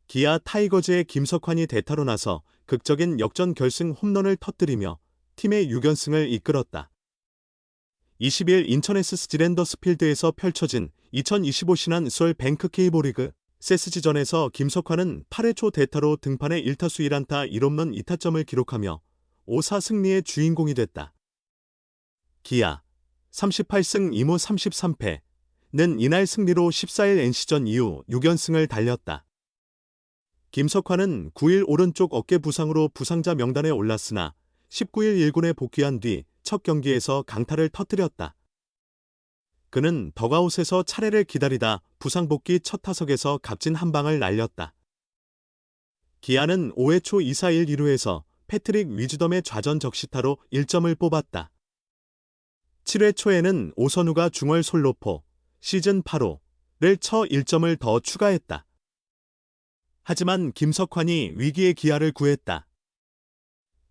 기아 타이거즈의 김석환이 대타로 나서 극적인 역전 결승 홈런을 터뜨리며 팀의 6연승을 이끌었다. 20일 인천 SC 랜더스필드에서 펼쳐진 2025 신한 썰 뱅크 케이블 리그 세스지전에서 김석환은 8회 초 대타로 등판해 1타수 1안타 1홈런 2타점을 기록하며 5사 승리의 주인공이 됐다. 기아 38승 2무 33패는 이날 승리로 14일 NC전 이후 6연승을 달렸다. 김석환은 9일 오른쪽 어깨 부상으로 부상자 명단에 올랐으나 19일 1군에 복귀한 뒤 첫 경기에서 강타를 터뜨렸다. 그는 덕아웃에서 차례를 기다리다 부상 복귀 첫 타석에서 값진 한 방을 날렸다. 기아는 5회 초 2사1 2루에서 패트릭 위즈덤의 좌전 적시타로 1점을 뽑았다. 7회 초에는 오선우가 중월 솔로포 시즌 8호를 쳐 1점을 더 추가했다. 하지만 김석환이 위기의 기아를 구했다.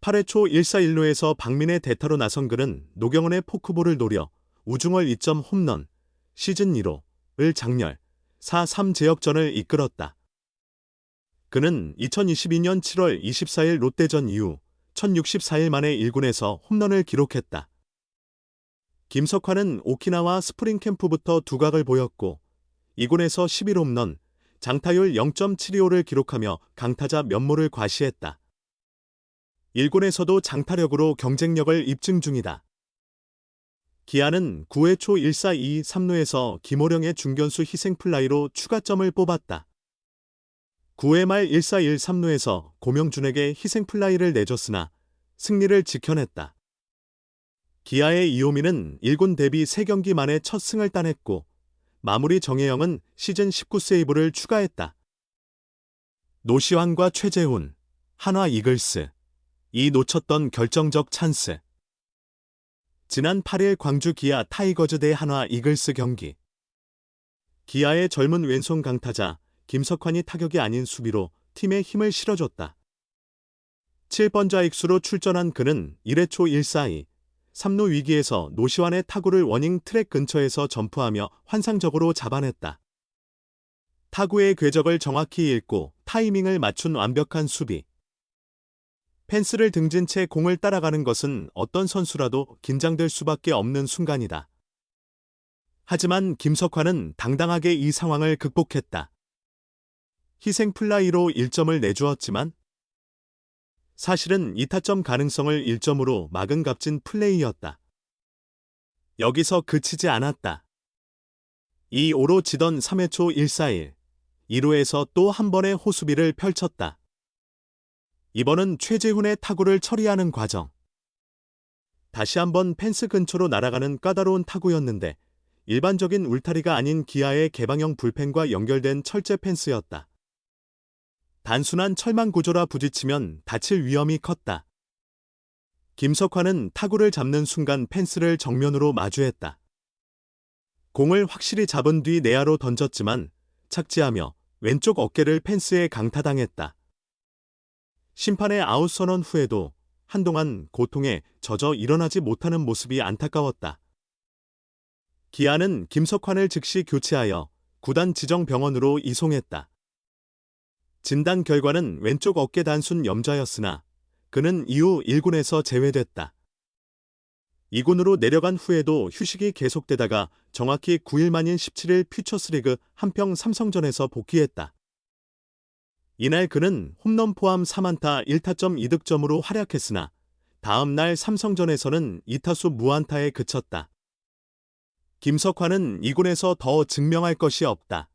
8회 초 1사 1루에서 박민의 대타로 나선 그는 노경원의 포크볼을 노려 우중월 2점 홈런, 시즌 1호를 장렬, 4-3 제역전을 이끌었다. 그는 2022년 7월 24일 롯데전 이후 1064일 만에 1군에서 홈런을 기록했다. 김석환은 오키나와 스프링 캠프부터 두각을 보였고 2군에서 11홈런, 장타율 0.725를 기록하며 강타자 면모를 과시했다. 1군에서도 장타력으로 경쟁력을 입증 중이다. 기아는 9회 초 1사 2, 3루에서 김호령의 중견수 희생플라이로 추가점을 뽑았다. 9회 말 1사 1, 3루에서 고명준에게 희생플라이를 내줬으나 승리를 지켜냈다. 기아의 이호민은 1군 데뷔 3경기 만에 첫 승을 따냈고 마무리 정혜영은 시즌 19세이브를 추가했다. 노시환과 최재훈, 한화 이글스, 이 놓쳤던 결정적 찬스. 지난 8일 광주 기아 타이거즈 대 한화 이글스 경기. 기아의 젊은 왼손 강타자 김석환이 타격이 아닌 수비로 팀에 힘을 실어줬다. 7번 좌익수로 출전한 그는 1회 초 1사2, 3루 위기에서 노시환의 타구를 워닝 트랙 근처에서 점프하며 환상적으로 잡아냈다. 타구의 궤적을 정확히 읽고 타이밍을 맞춘 완벽한 수비. 펜스를 등진 채 공을 따라가는 것은 어떤 선수라도 긴장될 수밖에 없는 순간이다. 하지만 김석환은 당당하게 이 상황을 극복했다. 희생 플라이로 1점을 내주었지만 사실은 2타점 가능성을 1점으로 막은 값진 플레이였다. 여기서 그치지 않았다. 2-5로 지던 3회 초 1사1, 2루에서 또 한 번의 호수비를 펼쳤다. 이번은 최재훈의 타구를 처리하는 과정. 다시 한번 펜스 근처로 날아가는 까다로운 타구였는데 일반적인 울타리가 아닌 기아의 개방형 불펜과 연결된 철제 펜스였다. 단순한 철망 구조라 부딪히면 다칠 위험이 컸다. 김석환은 타구를 잡는 순간 펜스를 정면으로 마주했다. 공을 확실히 잡은 뒤 내야로 던졌지만 착지하며 왼쪽 어깨를 펜스에 강타당했다. 심판의 아웃 선언 후에도 한동안 고통에 젖어 일어나지 못하는 모습이 안타까웠다. 기아는 김석환을 즉시 교체하여 구단 지정 병원으로 이송했다. 진단 결과는 왼쪽 어깨 단순 염좌였으나 그는 이후 1군에서 제외됐다. 2군으로 내려간 후에도 휴식이 계속되다가 정확히 9일 만인 17일 퓨처스리그 한평 삼성전에서 복귀했다. 이날 그는 홈런 포함 3안타 1타점 2득점으로 활약했으나 다음 날 삼성전에서는 2타수 무안타에 그쳤다. 김석환은 2군에서 더 증명할 것이 없다.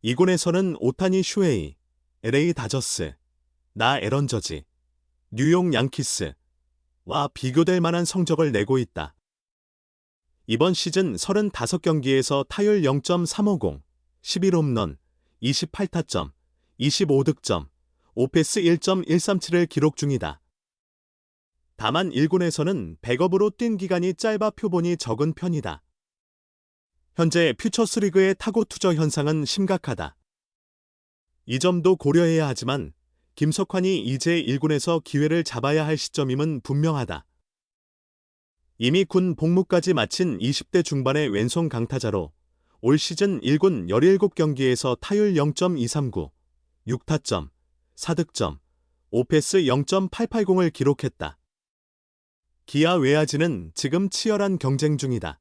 2군에서는 오타니 슈헤이, LA 다저스, 나 에런 저지, 뉴욕 양키스와 비교될 만한 성적을 내고 있다. 이번 시즌 35경기에서 타율 0.350, 11홈런, 28타점, 25득점, 오페스 1.137을 기록 중이다. 다만 1군에서는 백업으로 뛴 기간이 짧아 표본이 적은 편이다. 현재 퓨처스리그의 타고 투저 현상은 심각하다. 이 점도 고려해야 하지만 김석환이 이제 1군에서 기회를 잡아야 할 시점임은 분명하다. 이미 군 복무까지 마친 20대 중반의 왼손 강타자로 올 시즌 1군 17경기에서 타율 0.239, 6타점, 4득점, 5패스 0.880을 기록했다. 기아 외야진은 지금 치열한 경쟁 중이다.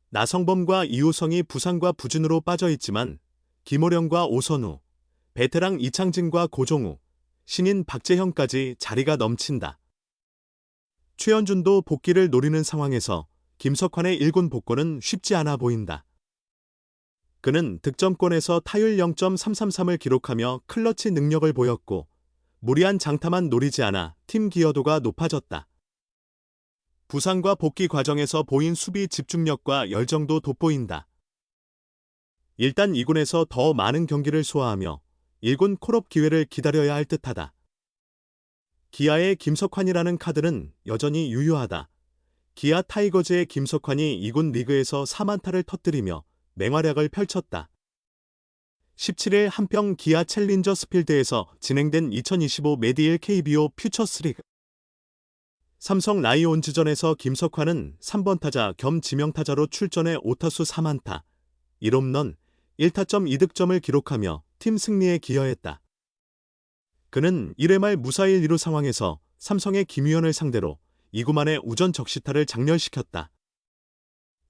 나성범과 이우성이 부상과 부진으로 빠져있지만 김호령과 오선우, 베테랑 이창진과 고종우, 신인 박재형까지 자리가 넘친다. 최현준도 복귀를 노리는 상황에서 김석환의 1군 복권은 쉽지 않아 보인다. 그는 득점권에서 타율 0.333을 기록하며 클러치 능력을 보였고 무리한 장타만 노리지 않아 팀 기여도가 높아졌다. 부상과 복귀 과정에서 보인 수비 집중력과 열정도 돋보인다. 일단 2군에서 더 많은 경기를 소화하며 1군 콜업 기회를 기다려야 할 듯하다. 기아의 김석환이라는 카드는 여전히 유효하다. 기아 타이거즈의 김석환이 2군 리그에서 4만타를 터뜨리며 맹활약을 펼쳤다. 17일 한평 기아 챌린저스 필드에서 진행된 2025 메디일 KBO 퓨처스 리그 삼성 라이온즈전에서 김석환은 3번 타자 겸 지명타자로 출전해 5타수 4안타, 1홈런, 1타점 2득점을 기록하며 팀 승리에 기여했다. 그는 1회 말 무사히 1루 상황에서 삼성의 김유현을 상대로 2구 만에 우전 적시타를 장렬시켰다.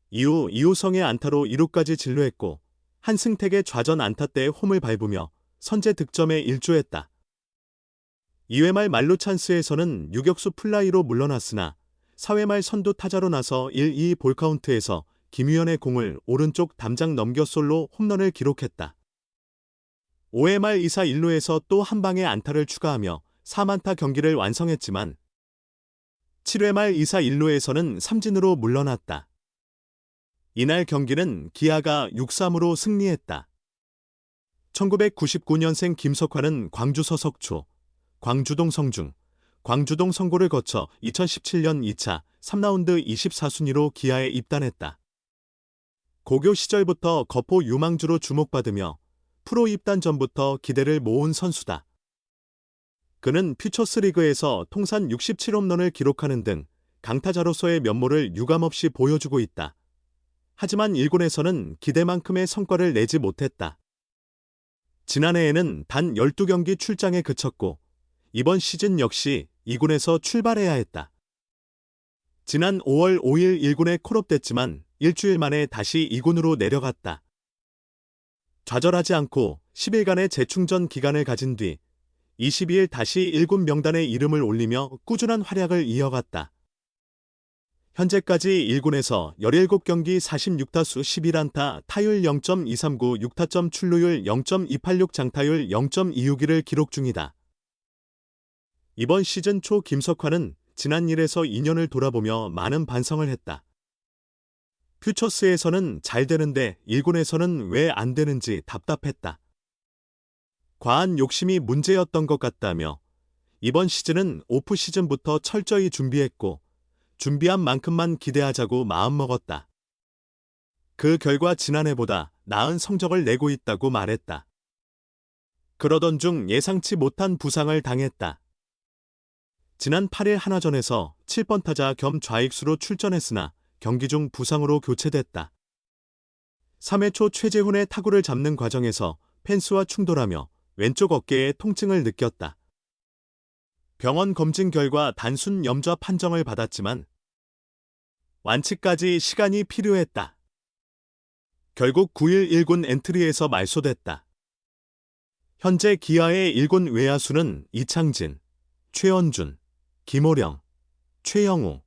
이후 이호성의 안타로 2루까지 진루했고 한승택의 좌전 안타 때에 홈을 밟으며 선제 득점에 일조했다. 2회 말 만루 찬스에서는 유격수 플라이로 물러났으나 4회 말 선두 타자로 나서 1-2 볼카운트에서 김유현의 공을 오른쪽 담장 넘겨 솔로 홈런을 기록했다. 5회 말 2사 1루에서 또 한 방의 안타를 추가하며 4만타 경기를 완성했지만 7회 말 2사 1루에서는 삼진으로 물러났다. 이날 경기는 기아가 6-3으로 승리했다. 1999년생 김석환은 광주 서석초, 광주동 성중, 광주동 성고를 거쳐 2017년 2차 3라운드 24순위로 기아에 입단했다. 고교 시절부터 거포 유망주로 주목받으며 프로 입단 전부터 기대를 모은 선수다. 그는 퓨처스 리그에서 통산 67홈런을 기록하는 등 강타자로서의 면모를 유감없이 보여주고 있다. 하지만 1군에서는 기대만큼의 성과를 내지 못했다. 지난해에는 단 12경기 출장에 그쳤고 이번 시즌 역시 2군에서 출발해야 했다. 지난 5월 5일 1군에 콜업됐지만 일주일 만에 다시 2군으로 내려갔다. 좌절하지 않고 10일간의 재충전 기간을 가진 뒤 22일 다시 1군 명단에 이름을 올리며 꾸준한 활약을 이어갔다. 현재까지 1군에서 17경기 46타수 11안타, 타율 0.239, 6타점 출루율 0.286, 장타율 0.261을 기록 중이다. 이번 시즌 초 김석환은 지난 1에서 2년을 돌아보며 많은 반성을 했다. 퓨처스에서는 잘 되는데 1군에서는 왜 안 되는지 답답했다. 과한 욕심이 문제였던 것 같다며 이번 시즌은 오프 시즌부터 철저히 준비했고 준비한 만큼만 기대하자고 마음먹었다. 그 결과 지난해보다 나은 성적을 내고 있다고 말했다. 그러던 중 예상치 못한 부상을 당했다. 지난 8일 한화전에서 7번 타자 겸 좌익수로 출전했으나 경기 중 부상으로 교체됐다. 3회 초 최재훈의 타구를 잡는 과정에서 펜스와 충돌하며 왼쪽 어깨에 통증을 느꼈다. 병원 검진 결과 단순 염좌 판정을 받았지만 완치까지 시간이 필요했다. 결국 9일 1군 엔트리에서 말소됐다. 현재 기아의 1군 외야수는 이창진, 최현준, 김호령, 최영우,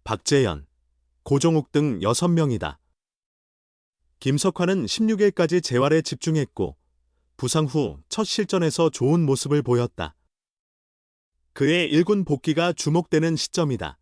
박재현, 고종욱 등 6명이다. 김석환은 16일까지 재활에 집중했고 부상 후 첫 실전에서 좋은 모습을 보였다. 그의 1군 복귀가 주목되는 시점이다.